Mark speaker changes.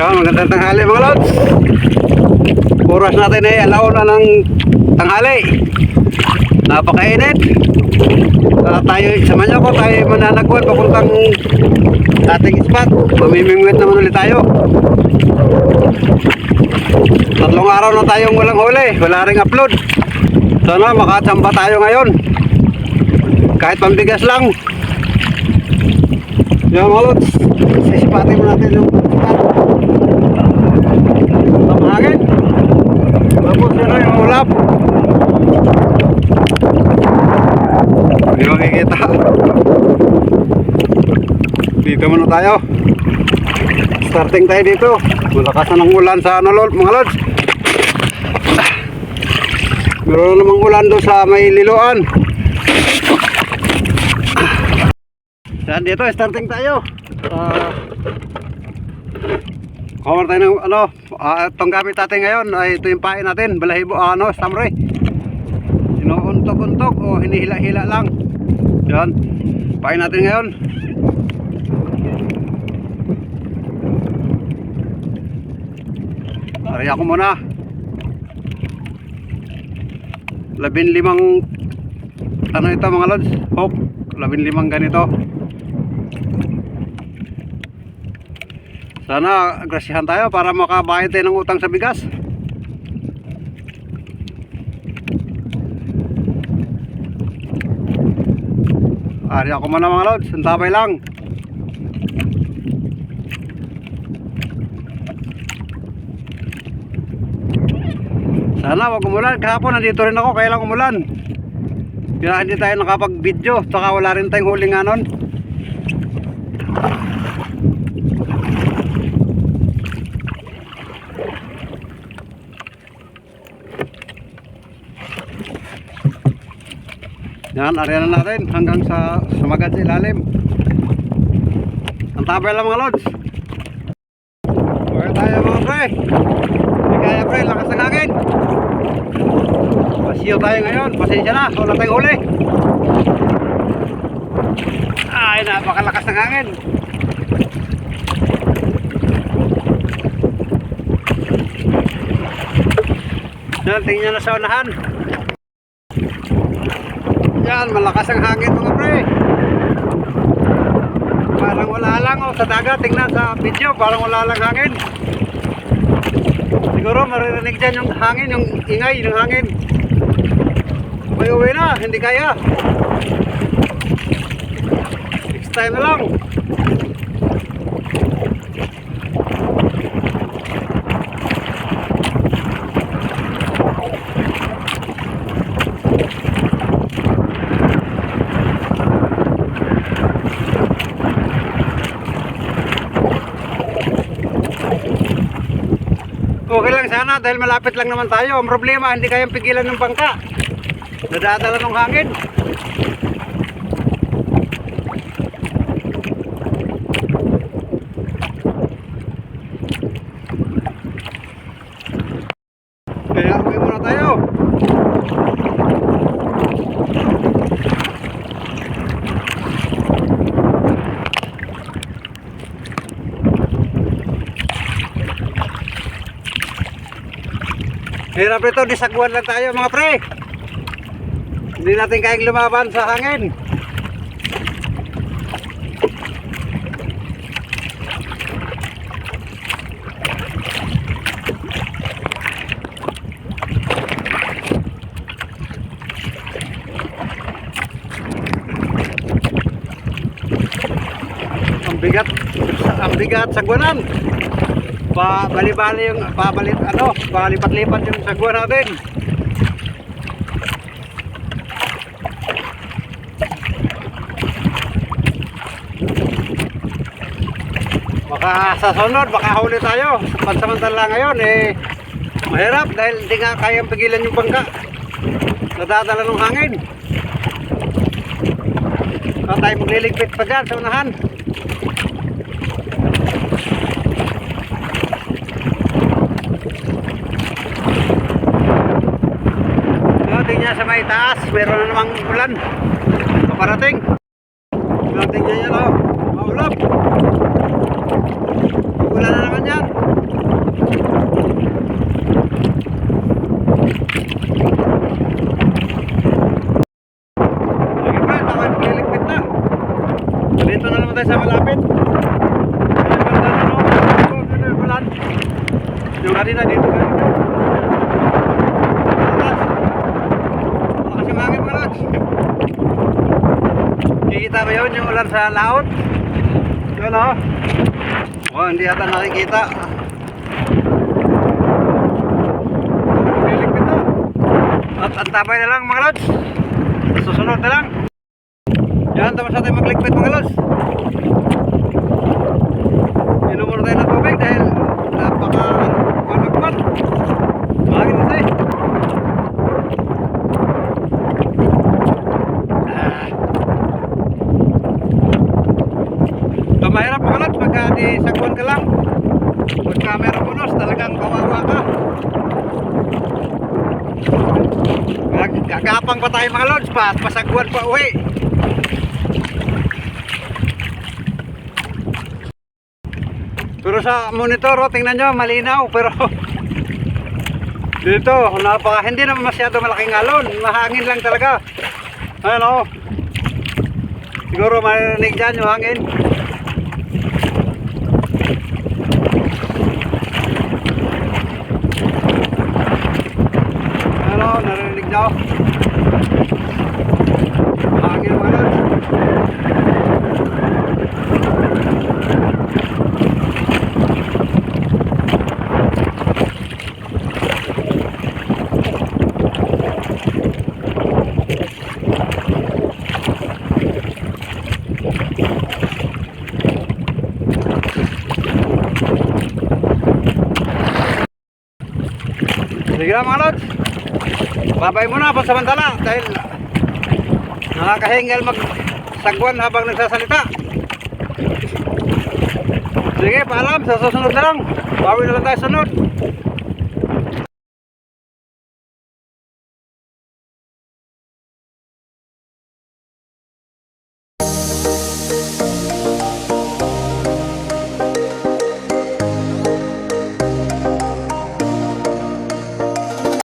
Speaker 1: Yan, magandang tanghali mga lods. Oras natin ay alauna ng tanghali. Napakainit. Tayo, samahan niyo ako, tayo mananagwan papuntang ating spot. Mamimingwit naman ulit tayo. 3 araw na tayong walang huli, wala ring upload. Sana makachamba tayo ngayon. Kahit pambigas lang. Yan mga lods, sisipatin mo natin yung spot. Pamahangin. Tapos yun yung ulap. Hindi makikita. Dito muna tayo. Starting tayo dito. Malakas na ng ulan sa ano mga lods. Meron namang ulan doon sa may liloan. Yan dito, starting tayo. Cover tayo ng ano, itong gamit natin ngayon ay ito yung pain natin, balahibo, stamre. Inuuntok-untok o hinihila-hila lang. Yan, pain natin ngayon. Ariya ko muna. 15 ano ito mga lods, hook, 15 ganito. Sana grasyahan tayo para makabayad tayo ng utang sa bigas. Ari ako muna mga lods, santabay lang. Sana wag umulan. Kahapon nandito rin ako, kaya lang umulan. Kaya hindi tayo nakapag-video, saka wala rin tayong huling anon. Yan, area na natin hanggang sa sumagad sa ilalim. Ang tabay lang mga lods. Kaya tayo mga pre. Hindi kaya pre, lakas ng hangin. Pasiyo tayo ngayon, pasensya na, wala tayong huli. Ay, napakalakas ng hangin. Yan, tingnan na sa unahan. Yan, malakas ang hangin mga pre. Parang wala lang sa dagat. Tingnan sa video, parang wala lang hangin. Siguro maririnig dyan yung hangin, yung ingay ng hangin. May uwi na, hindi kaya. Next time na lang. Okay lang sana dahil malapit lang naman tayo. Ang problema, hindi kayang pigilan ng bangka. Nadadala ng hangin. Kaya uwi muna tayo. Hirap ito, disagwan lang tayo mga pre. Hindi natin kayang lumaban sa hangin. Ang bigat sagwanan. Bali-bali yung palipat-lipat yung sagwan natin. Baka sa sunod, baka huli tayo. Pansamantala ngayon mahirap dahil hindi nga kayang pigilan yung bangka. Nadadala ng hangin. Baka tayo magliligpit pa dyan sa unahan. Tingnan sa may taas, meron na namang ulan paparating. Tingnan nyo, maulap. Ulan na naman yan. tayo sa malapit. Ayan, ganda na, no? Dito yung ulan. Yung kanina dito. Kasi mangin mga lods. Kikita ba yun yung ulan sa laot? Yun o. Oh, hindi yata nakikita. Liligpit na. At antabay na lang mga lods. Susunod na lang. Yan, tapos natin magligpit mga lods. Inom muna tayo ng tubig dahil napaka-managman. Mahagin na tayo. Ito mahirap mga lods pagka di sagwan ka lang. Pagka meron punos talagang kawawa ka. Gagapang pa tayo mga lods pa at pasagwan pa uwi. Pero sa monitor, oh, tingnan nyo, malinaw. Pero dito, hindi naman masyado malaking alon. Mahangin lang talaga. Ano? Siguro marinig dyan yung hangin. Ano? Narinig nyo? Hangin mga lods. Sige lang mga lods. Babay muna pansamantala dahil nakakahingal magsagwan habang nagsasalita. Sige, paalam. Sa susunod na lang. Bawi na lang tayo sunod.